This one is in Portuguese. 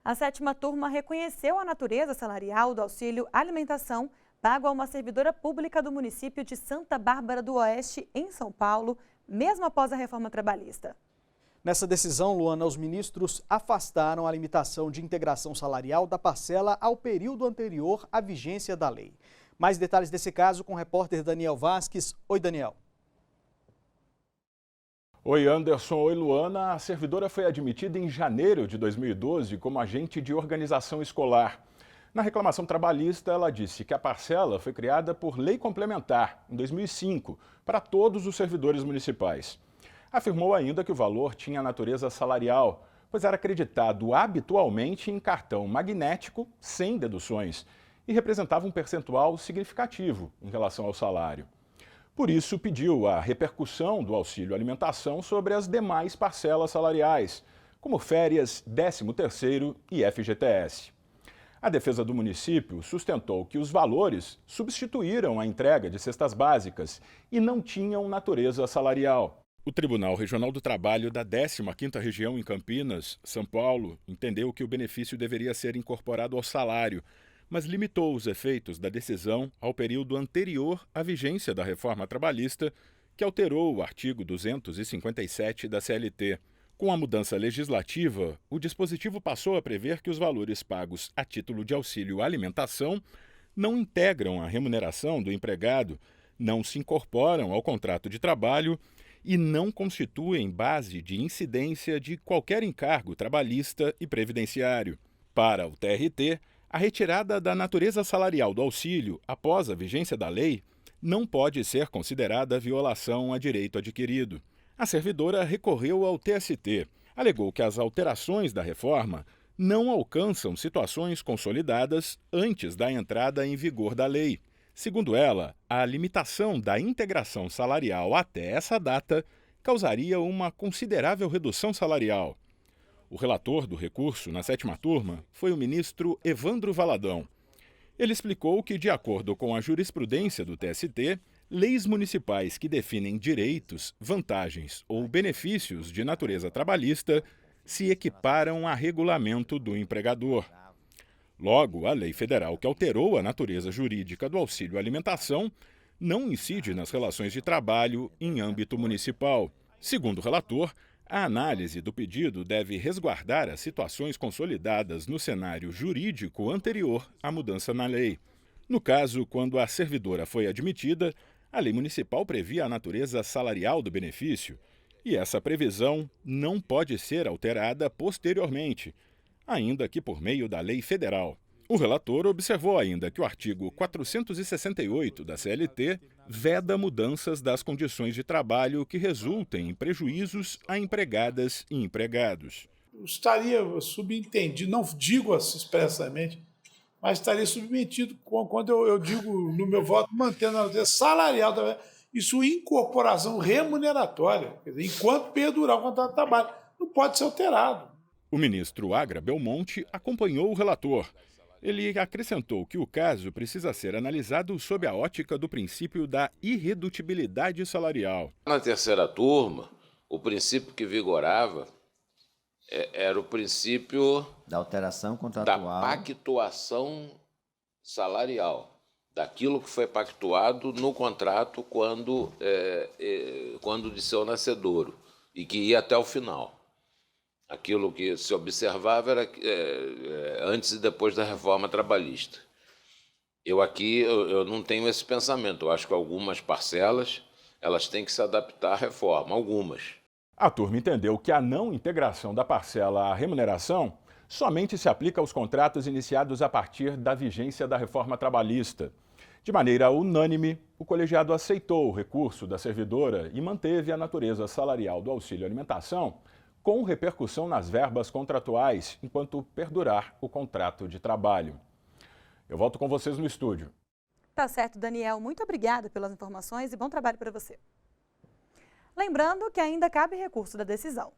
A 7ª turma reconheceu a natureza salarial do auxílio alimentação pago a uma servidora pública do município de Santa Bárbara do Oeste, em São Paulo, mesmo após a reforma trabalhista. Nessa decisão, Luana, os ministros afastaram a limitação de integração salarial da parcela ao período anterior à vigência da lei. Mais detalhes desse caso com o repórter Daniel Vasques. Oi, Daniel. Oi, Anderson. Oi, Luana. A servidora foi admitida em janeiro de 2012 como agente de organização escolar. Na reclamação trabalhista, ela disse que a parcela foi criada por lei complementar, em 2005, para todos os servidores municipais. Afirmou ainda que o valor tinha natureza salarial, pois era acreditado habitualmente em cartão magnético, sem deduções, e representava um percentual significativo em relação ao salário. Por isso, pediu a repercussão do auxílio alimentação sobre as demais parcelas salariais, como férias, 13º e FGTS. A defesa do município sustentou que os valores substituíram a entrega de cestas básicas e não tinham natureza salarial. O Tribunal Regional do Trabalho da 15ª Região em Campinas, São Paulo, entendeu que o benefício deveria ser incorporado ao salário, mas limitou os efeitos da decisão ao período anterior à vigência da reforma trabalhista, que alterou o artigo 257 da CLT. Com a mudança legislativa, o dispositivo passou a prever que os valores pagos a título de auxílio alimentação não integram a remuneração do empregado, não se incorporam ao contrato de trabalho e não constituem base de incidência de qualquer encargo trabalhista e previdenciário. Para o TRT, a retirada da natureza salarial do auxílio após a vigência da lei não pode ser considerada violação a direito adquirido. A servidora recorreu ao TST, alegou que as alterações da reforma não alcançam situações consolidadas antes da entrada em vigor da lei. Segundo ela, a limitação da integração salarial até essa data causaria uma considerável redução salarial. O relator do recurso na 7ª turma foi o ministro Evandro Valadão. Ele explicou que, de acordo com a jurisprudência do TST, leis municipais que definem direitos, vantagens ou benefícios de natureza trabalhista se equiparam a regulamento do empregador. Logo, a lei federal que alterou a natureza jurídica do auxílio alimentação não incide nas relações de trabalho em âmbito municipal. Segundo o relator, a análise do pedido deve resguardar as situações consolidadas no cenário jurídico anterior à mudança na lei. No caso, quando a servidora foi admitida, a lei municipal previa a natureza salarial do benefício e essa previsão não pode ser alterada posteriormente, ainda que por meio da lei federal. O relator observou ainda que o artigo 468 da CLT veda mudanças das condições de trabalho que resultem em prejuízos a empregadas e empregados. Estaria subentendido, não digo assim expressamente, mas estaria submetido quando eu digo no meu voto mantendo a natureza salarial, isso incorporação remuneratória, quer dizer, enquanto perdurar o contrato de trabalho, não pode ser alterado. O ministro Agra Belmonte acompanhou o relator. Ele acrescentou que o caso precisa ser analisado sob a ótica do princípio da irredutibilidade salarial. Na 3ª turma, o princípio que vigorava era o princípio da alteração contratual, da pactuação salarial, daquilo que foi pactuado no contrato quando de seu nascedouro e que ia até o final. Aquilo que se observava era antes e depois da reforma trabalhista. Eu não tenho esse pensamento. Eu acho que algumas parcelas elas têm que se adaptar à reforma, algumas. A turma entendeu que a não integração da parcela à remuneração somente se aplica aos contratos iniciados a partir da vigência da reforma trabalhista. De maneira unânime, o colegiado aceitou o recurso da servidora e manteve a natureza salarial do auxílio alimentação com repercussão nas verbas contratuais, enquanto perdurar o contrato de trabalho. Eu volto com vocês no estúdio. Tá certo, Daniel. Muito obrigada pelas informações e bom trabalho para você. Lembrando que ainda cabe recurso da decisão.